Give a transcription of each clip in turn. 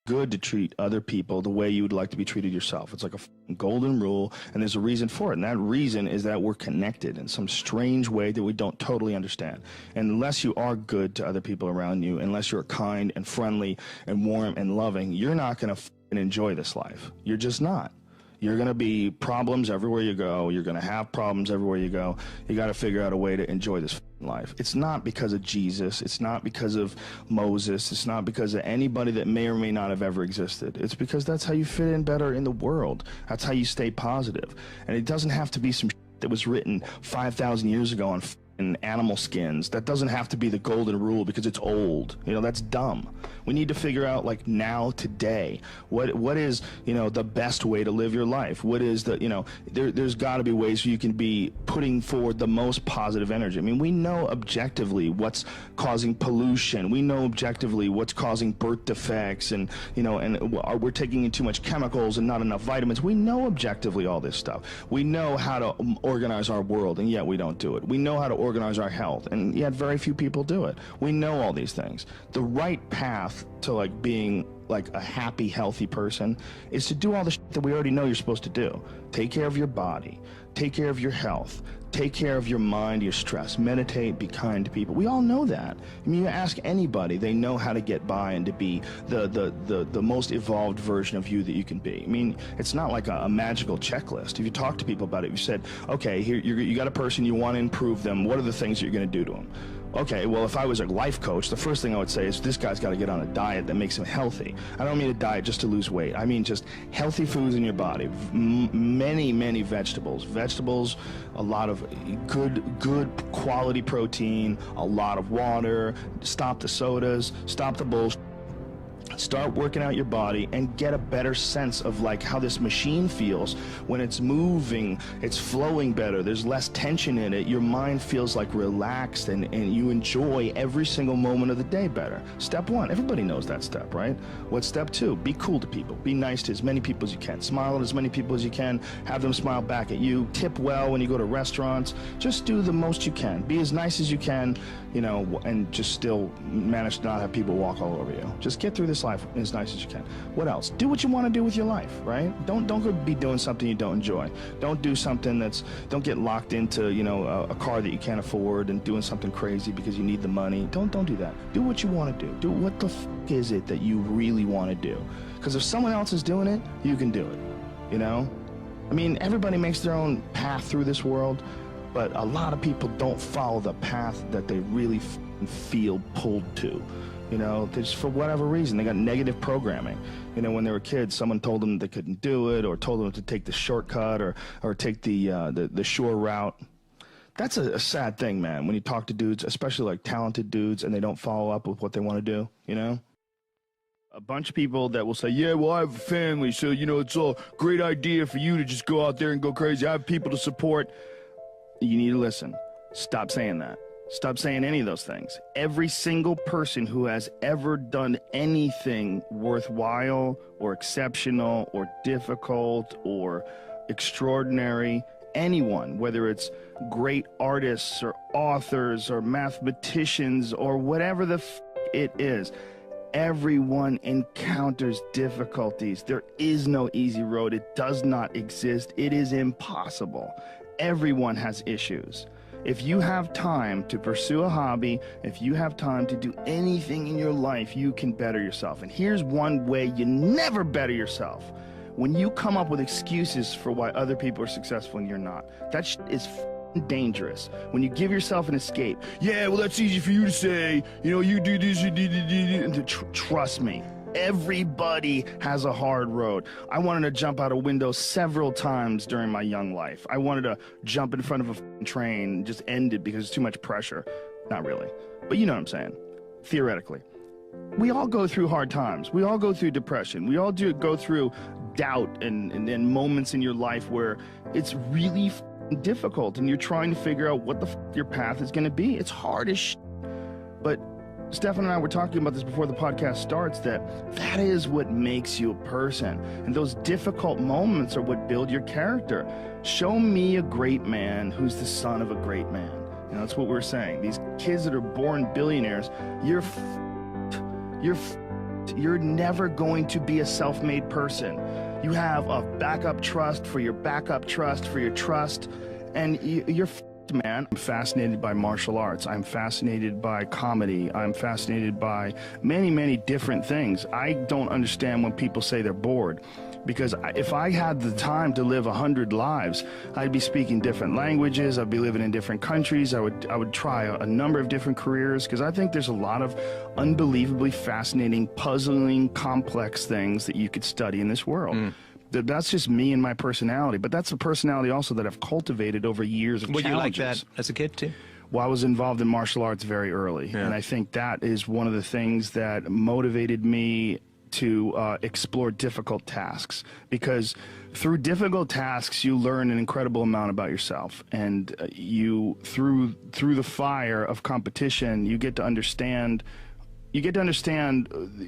good to treat other people the way you would like to be treated yourself. It's like a golden rule, and there's a reason for it. And that reason is that we're connected in some strange way that we don't totally understand. And unless you are good to other people around you, unless you're kind and friendly and warm and loving, you're not going to enjoy this life. You're just not. You're going to be problems everywhere you go. You're going to have problems everywhere you go. You got to figure out a way to enjoy this life. It's not because of Jesus. It's not because of Moses. It's not because of anybody that may or may not have ever existed. It's because that's how you fit in better in the world. That's how you stay positive. And it doesn't have to be some that was written 5,000 years ago on animal skins. That doesn't have to be the golden rule because it's old. You know, that's dumb. We need to figure out, like, now, today, what is, you know, the best way to live your life? What is the, you know, there's got to be ways where you can be putting forward the most positive energy. I mean, we know objectively what's causing pollution. We know objectively what's causing birth defects, and, you know, and we're taking in too much chemicals and not enough vitamins. We know objectively all this stuff. We know how to organize our world, and yet we don't do it. We know how to organize our health, and yet very few people do it. We know all these things. The right path to, like, being like a happy, healthy person is to do all the shit that we already know you're supposed to do. Take care of your body, take care of your health, take care of your mind, your stress, meditate, be kind to people. We all know that. I mean, you ask anybody, they know how to get by and to be the most evolved version of you that you can be. I mean, it's not like a magical checklist. If you talk to people about it, you said, okay, here you got a person, you want to improve them. What are the things you're going to do to them? Okay, well, if I was a life coach, the first thing I would say is this guy's got to get on a diet that makes him healthy. I don't mean a diet just to lose weight. I mean just healthy foods in your body. Many vegetables. Vegetables, a lot of good quality protein, a lot of water. Stop the sodas, stop the bullshit. Start working out your body and get a better sense of, like, how this machine feels when it's moving, it's flowing better, there's less tension in it, your mind feels like relaxed, and you enjoy every single moment of the day better. Step one, everybody knows that step, right? What's step two? Be cool to people. Be nice to as many people as you can. Smile at as many people as you can. Have them smile back at you. Tip well when you go to restaurants. Just do the most you can. Be as nice as you can, you know, and just still manage to not have people walk all over you. Just get through this life as nice as you can. What else? Do what you want to do with your life, right? Don't go be doing something you don't enjoy. Don't do something don't get locked into, you know, a car that you can't afford and doing something crazy because you need the money. Don't do that. Do what you want to do. Do what the is it that you really want to do? Because if someone else is doing it, you can do it, you know? I mean, everybody makes their own path through this world, but a lot of people don't follow the path that they really feel pulled to. You know, just for whatever reason, they got negative programming. You know, when they were kids, someone told them they couldn't do it, or told them to take the shortcut, or take the shore route. That's a sad thing, man, when you talk to dudes, especially like talented dudes, and they don't follow up with what they want to do, you know? A bunch of people that will say, yeah, well, I have a family, so, you know, it's a great idea for you to just go out there and go crazy. I have people to support. You need to listen. Stop saying that. Stop saying any of those things. Every single person who has ever done anything worthwhile or exceptional or difficult or extraordinary, anyone, whether it's great artists or authors or mathematicians or whatever the it is, everyone encounters difficulties. There is no easy road. It does not exist. It is impossible. Everyone has issues. If you have time to pursue a hobby, if you have time to do anything in your life, you can better yourself. And here's one way you never better yourself. When you come up with excuses for why other people are successful and you're not. That is dangerous. When you give yourself an escape. Yeah, well, that's easy for you to say. You know, you do this, you do and trust me. Everybody has a hard road. I wanted to jump out a window several times during my young life. I wanted to jump in front of a train and just end it because it's too much pressure. Not really, but you know what I'm saying, theoretically. We all go through hard times. We all go through depression. We all go through doubt and moments in your life where it's really difficult and you're trying to figure out what your path is going to be. It's hard as shit. But Stefan and I were talking about this before the podcast starts, that is what makes you a person. And those difficult moments are what build your character. Show me a great man who's the son of a great man. You know, that's what we're saying. These kids that are born billionaires, you're can't. You're never going to be a self-made person. You have a backup trust for your backup trust for your trust, and you're f***ed, man. I'm fascinated by martial arts. I'm fascinated by comedy. I'm fascinated by many, many different things. I don't understand when people say they're bored, because if I had the time to live 100 lives, I'd be speaking different languages. I'd be living in different countries. I would try a number of different careers, because I think there's a lot of unbelievably fascinating, puzzling, complex things that you could study in this world. That's just me and my personality, but that's a personality also that I've cultivated over years of challenges. Were you like that as a kid too? Well, I was involved in martial arts very early, and I think that is one of the things that motivated me to explore difficult tasks, because through difficult tasks you learn an incredible amount about yourself, and you through the fire of competition you get to understand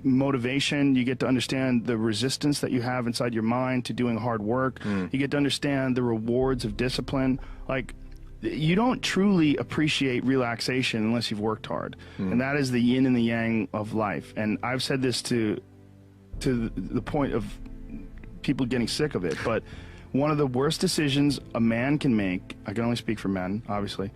motivation. You get to understand the resistance that you have inside your mind to doing hard work. You get to understand the rewards of discipline. Like, you don't truly appreciate relaxation unless you've worked hard, and that is the yin and the yang of life. And I've said this to the point of people getting sick of it, but one of the worst decisions a man can make, I can only speak for men, obviously,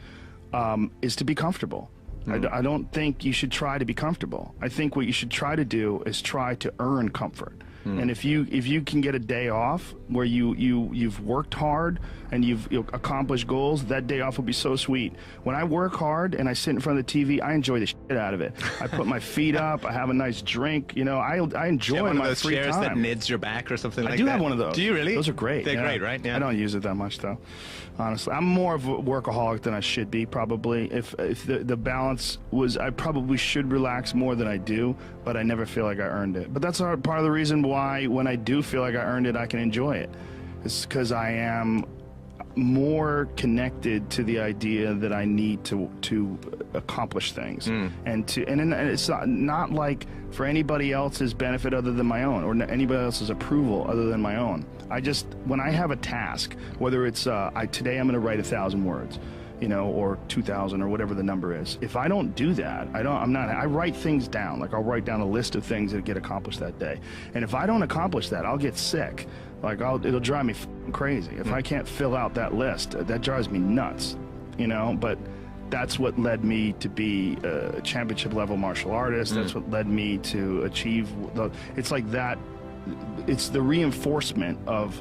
is to be comfortable. I don't think you should try to be comfortable. I think what you should try to do is try to earn comfort. And if you can get a day off where you've worked hard and you've accomplished goals, that day off will be so sweet. When I work hard and I sit in front of the TV, I enjoy the shit out of it. I put my feet up, I have a nice drink, you know, I enjoy my free time. One of those chairs that nids your back or something like that? I do have one of those. Do you really? Those are great. They're great, right? Yeah. I don't use it that much though, honestly. I'm more of a workaholic than I should be, probably. If the balance was, I probably should relax more than I do, but I never feel like I earned it. But that's part of the reason why when I do feel like I earned it, I can enjoy it. It's because I am more connected to the idea that I need to accomplish things, and it's not like for anybody else's benefit other than my own, or anybody else's approval other than my own. When I have a task, whether it's today I'm going to write 1,000 words, you know, or 2,000 or whatever the number is. If I don't do that, I write things down. Like, I'll write down a list of things that get accomplished that day. And if I don't accomplish that, I'll get sick. Like, it'll drive me crazy. If I can't fill out that list, that drives me nuts, you know. But that's what led me to be a championship level martial artist. That's what led me to achieve it's like that. It's the reinforcement of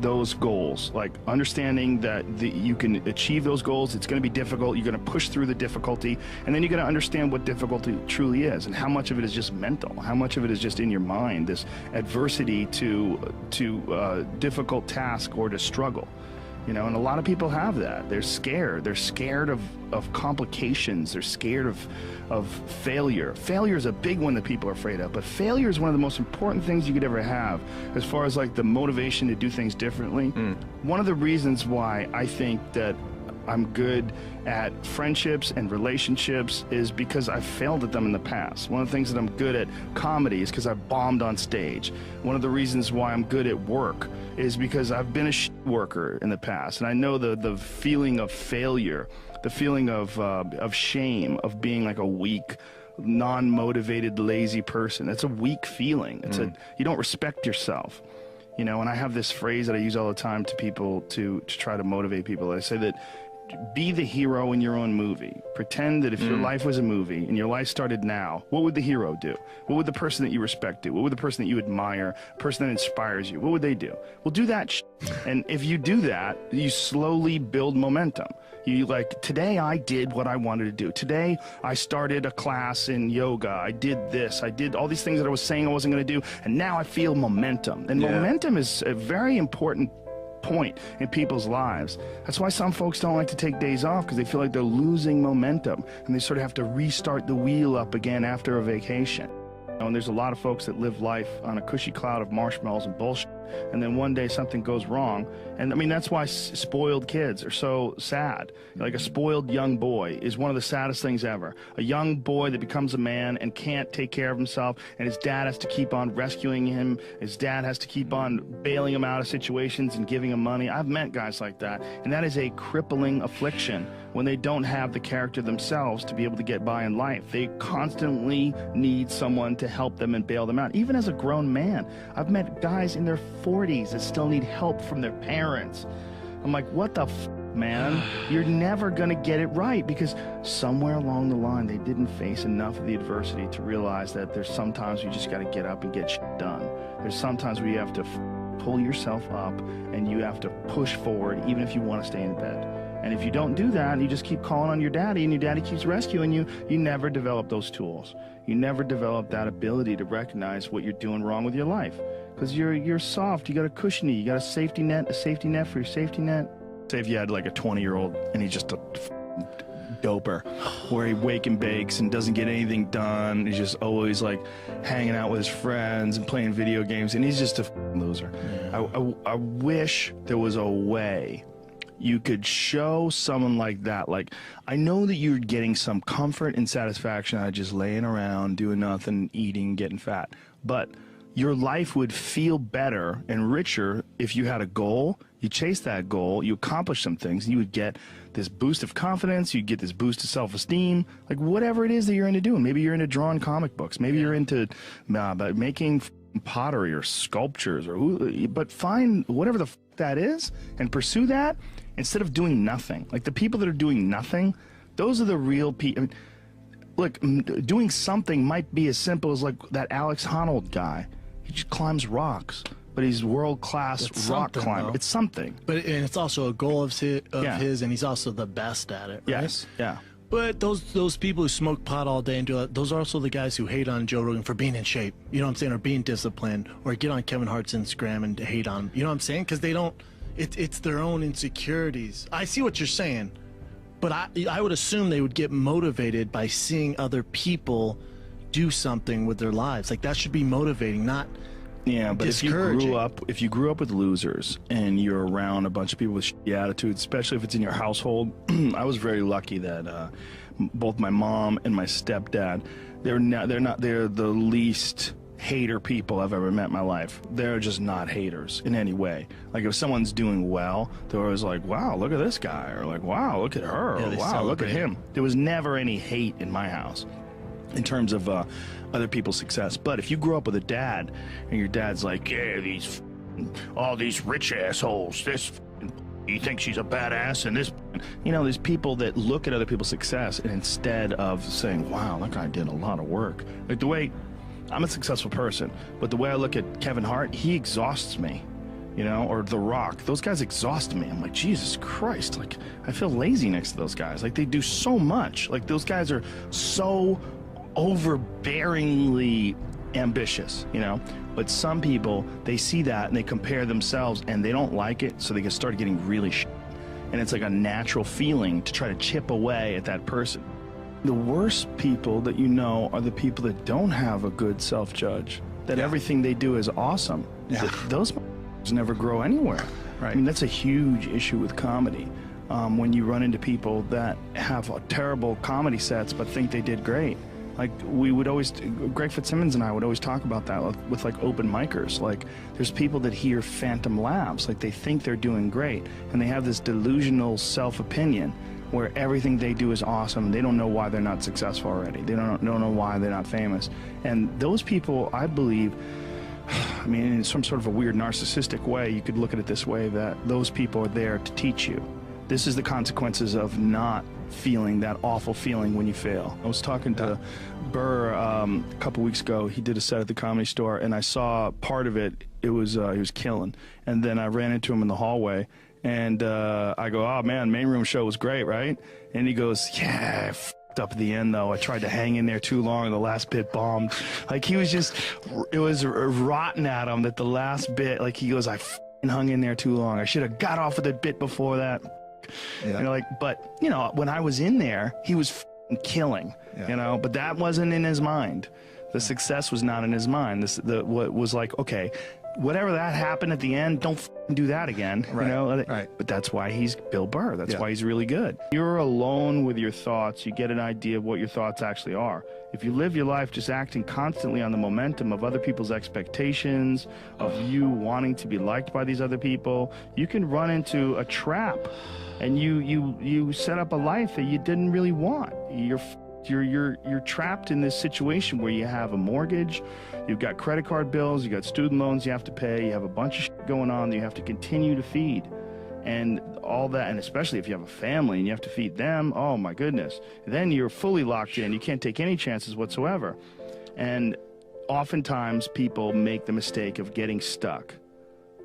those goals, like understanding that you can achieve those goals. It's going to be difficult. You're going to push through the difficulty, and then you're going to understand what difficulty truly is, and how much of it is just mental, how much of it is just in your mind, this adversity to difficult task or to struggle, you know. And a lot of people have that. They're scared. They're scared of complications. They're scared of failure. Failure is a big one that people are afraid of, but failure is one of the most important things you could ever have as far as like the motivation to do things differently. One of the reasons why I think that I'm good at friendships and relationships is because I've failed at them in the past. One of the things that I'm good at comedy is because I've bombed on stage. One of the reasons why I'm good at work is because I've been a shit worker in the past, and I know the feeling of failure, the feeling of shame, of being like a weak, non-motivated, lazy person. It's a weak feeling. It's you don't respect yourself, you know. And I have this phrase that I use all the time to people to try to motivate people. I say that be the hero in your own movie. Pretend that if your life was a movie and your life started now, what would the hero do? What would the person that you respect do? What would the person that you admire, person that inspires you, what would they do? Well, do that and if you do that, you slowly build momentum. You like, today I did what I wanted to do. Today I started a class in yoga. I did this. I did all these things that I was saying I wasn't going to do, and now I feel momentum. And momentum is a very important point in people's lives. That's why some folks don't like to take days off, because they feel like they're losing momentum, and they sort of have to restart the wheel up again after a vacation. And there's a lot of folks that live life on a cushy cloud of marshmallows and bullshit, and then one day something goes wrong. And I mean, that's why spoiled kids are so sad. Like, a spoiled young boy is one of the saddest things ever. A young boy that becomes a man and can't take care of himself, and his dad has to keep on rescuing him. His dad has to keep on bailing him out of situations and giving him money. I've met guys like that, and that is a crippling affliction when they don't have the character themselves to be able to get by in life. They constantly need someone to help them and bail them out. Even as a grown man, I've met guys in their 40s that still need help from their parents. I'm like, what the f, man? You're never gonna get it right, because somewhere along the line they didn't face enough of the adversity to realize that there's sometimes you just gotta get up and get shit done. There's sometimes where you have to pull yourself up and you have to push forward even if you want to stay in bed. And if you don't do that and you just keep calling on your daddy and your daddy keeps rescuing you, you never develop those tools. You never develop that ability to recognize what you're doing wrong with your life, because you're soft. You got a cushiony, you got a safety net for your safety net. Say if you had like a 20-year-old and he's just a doper, where he wake and bakes and doesn't get anything done. He's just always like hanging out with his friends and playing video games, and he's just a loser. Yeah. I wish there was a way you could show someone like that. Like, I know that you're getting some comfort and satisfaction out of just laying around, doing nothing, eating, getting fat, but your life would feel better and richer if you had a goal, you chase that goal, you accomplish some things, and you would get this boost of confidence, you'd get this boost of self-esteem, like whatever it is that you're into doing. Maybe you're into drawing comic books, maybe you're into making pottery or sculptures, but find whatever the f that is and pursue that instead of doing nothing. Like, the people that are doing nothing, those are the real people. I mean, look, doing something might be as simple as like that Alex Honnold guy. He just climbs rocks, but he's world-class rock climber. It's something. But and it's also a goal of his, and he's also the best at it, right? Yes, yeah. But those people who smoke pot all day and do that, those are also the guys who hate on Joe Rogan for being in shape. You know what I'm saying? Or being disciplined, or get on Kevin Hart's Instagram and hate on him. You know what I'm saying? Because they don't, it's their own insecurities. I see what you're saying, but I would assume they would get motivated by seeing other people do something with their lives. Like, that should be motivating, not but if you grew up with losers and you're around a bunch of people with shitty attitudes, especially if it's in your household. I was very lucky that both my mom and my stepdad, they're the least hater people I've ever met in my life. They're just not haters in any way. Like, if someone's doing well, they're always like, wow, look at this guy, or like, wow, look at her, or wow, look at him. There was never any hate in my house in terms of other people's success. But if you grew up with a dad and your dad's like, yeah, all these rich assholes, he thinks she's a badass, and this, you know, there's people that look at other people's success, and instead of saying, wow, that guy did a lot of work. Like, the way, I'm a successful person, but the way I look at Kevin Hart, he exhausts me. You know, or The Rock, those guys exhaust me. I'm like, Jesus Christ, like, I feel lazy next to those guys. Like, they do so much. Like, those guys are so overbearingly ambitious, you know. But some people, they see that and they compare themselves and they don't like it, so they can start getting really and it's like a natural feeling to try to chip away at that person. The worst people that you know are the people that don't have a good self-judge, that everything they do is awesome. Those never grow anywhere. Right. I mean, that's a huge issue with comedy. When you run into people that have terrible comedy sets but think they did great. Like, we would always, Greg Fitzsimmons and I would always talk about that with like open micers. Like, there's people that hear phantom laughs, like they think they're doing great, and they have this delusional self-opinion where everything they do is awesome. They don't know why they're not successful already. They don't know why they're not famous. And those people, I believe, I mean, in some sort of a weird narcissistic way, you could look at it this way, that those people are there to teach you. This is the consequences of not feeling that awful feeling when you fail. I was talking to Burr a couple weeks ago. He did a set at the Comedy Store, and I saw part of it. It was he was killing. And then I ran into him in the hallway, and I go, oh man, main room show was great, right? And he goes, yeah, I f***ed up at the end though. I tried to hang in there too long, the last bit bombed. Like, he was just, it was rotten at him that the last bit, like, he goes, I f***ing hung in there too long. I should have got off with a bit before that. Yeah. You know, like, but, you know, when I was in there, he was f***ing killing, you know, but that wasn't in his mind. The success was not in his mind. What was like, okay, whatever that happened at the end, don't f***ing do that again. Right, You know? right. But that's why he's Bill Burr. That's Yeah. why he's really good. You're alone with your thoughts. You get an idea of what your thoughts actually are. If you live your life just acting constantly on the momentum of other people's expectations, of you wanting to be liked by these other people, you can run into a trap, and you set up a life that you didn't really want. You're trapped in this situation where you have a mortgage, you've got credit card bills, you got student loans you have to pay, you have a bunch of shit going on that you have to continue to feed. And all that, and especially if you have a family and you have to feed them, oh my goodness. Then you're fully locked in. You can't take any chances whatsoever. And oftentimes people make the mistake of getting stuck.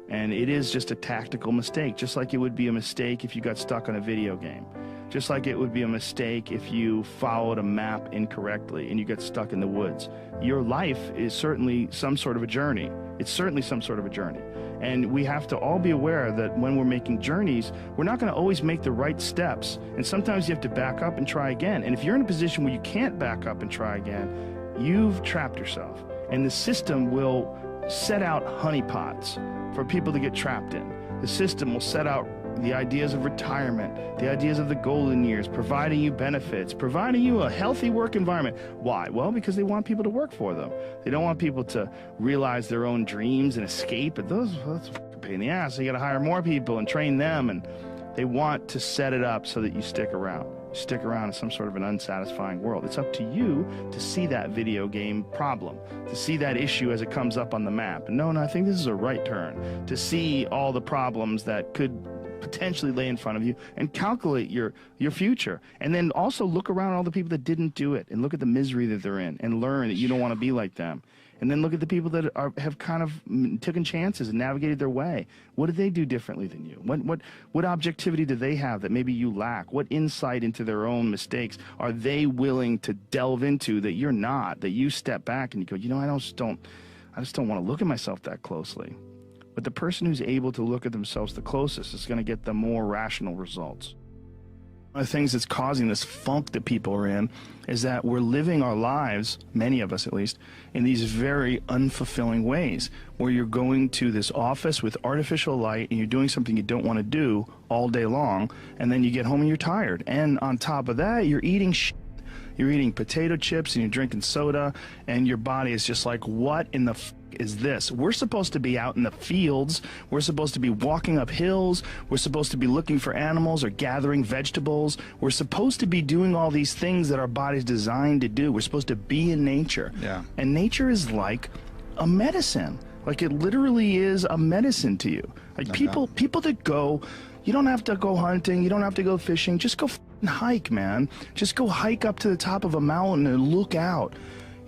And it is just a tactical mistake, just like it would be a mistake if you got stuck on a video game. Just like it would be a mistake if you followed a map incorrectly and you got stuck in the woods. Your life is certainly some sort of a journey. It's certainly some sort of a journey. And we have to all be aware that when we're making journeys, we're not going to always make the right steps. And sometimes you have to back up and try again. And if you're in a position where you can't back up and try again, you've trapped yourself. And the system will set out honeypots for people to get trapped in. The system will set out the ideas of retirement, the ideas of the golden years, providing you benefits, providing you a healthy work environment. Why? Well, because they want people to work for them. They don't want people to realize their own dreams and escape. But that's a pain in the ass. So you got to hire more people and train them, and they want to set it up so that you stick around. You stick around in some sort of an unsatisfying world. It's up to you to see that video game problem, to see that issue as it comes up on the map. And no, I think this is a right turn, to see all the problems that could potentially lay in front of you and calculate your future. And then also look around all the people that didn't do it and look at the misery that they're in and learn that you don't want to be like them. And then look at the people that have kind of taken chances and navigated their way. What did they do differently than you? What objectivity do they have that maybe you lack? What insight into their own mistakes are they willing to delve into that you're not, that you step back and you go, you know, I just don't want to look at myself that closely. But the person who's able to look at themselves the closest is going to get the more rational results. One of the things that's causing this funk that people are in is that we're living our lives, many of us at least, in these very unfulfilling ways, where you're going to this office with artificial light and you're doing something you don't want to do all day long, and then you get home and you're tired. And on top of that, you're eating shit. You're eating potato chips and you're drinking soda, and your body is just like, what in the f is this? We're supposed to be out in the fields. We're supposed to be walking up hills. We're supposed to be looking for animals or gathering vegetables. We're supposed to be doing all these things that our body's designed to do. We're supposed to be in nature. Yeah. And nature is like a medicine. Like, it literally is a medicine to you. Like, people that go, you don't have to go hunting, you don't have to go fishing, just go hike, man. Just go hike up to the top of a mountain and look out.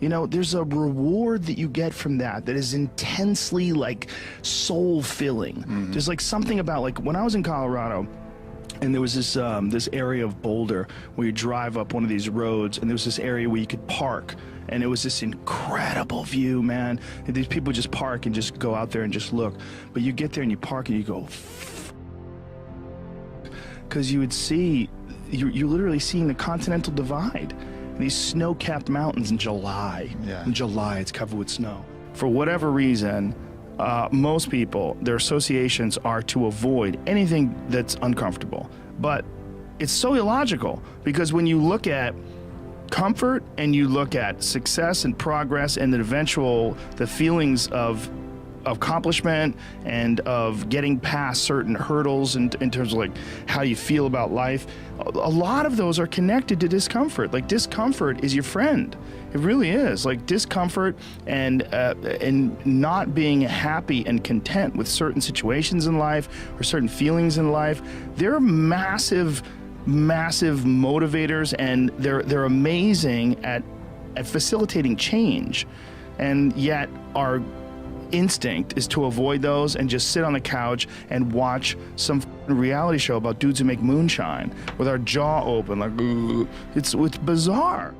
You know, there's a reward that you get from that is intensely, like, soul-filling. There's, like, something about, like, when I was in Colorado, and there was this this area of Boulder where you drive up one of these roads, and there was this area where you could park, and it was this incredible view, man. And these people just park and just go out there and just look. But you get there and you park and you go, because you would see, you're literally seeing the Continental Divide. These snow-capped mountains in July. Yeah. In July, it's covered with snow. For whatever reason, most people, their associations are to avoid anything that's uncomfortable. But it's so illogical, because when you look at comfort and you look at success and progress and the feelings of accomplishment and of getting past certain hurdles in terms of, like, how you feel about life, a lot of those are connected to discomfort. Like, discomfort is your friend. It really is. Like, discomfort and not being happy and content with certain situations in life or certain feelings in life, they're massive motivators, and they're amazing at facilitating change. And yet our instinct is to avoid those and just sit on the couch and watch some reality show about dudes who make moonshine with our jaw open, like, it's bizarre.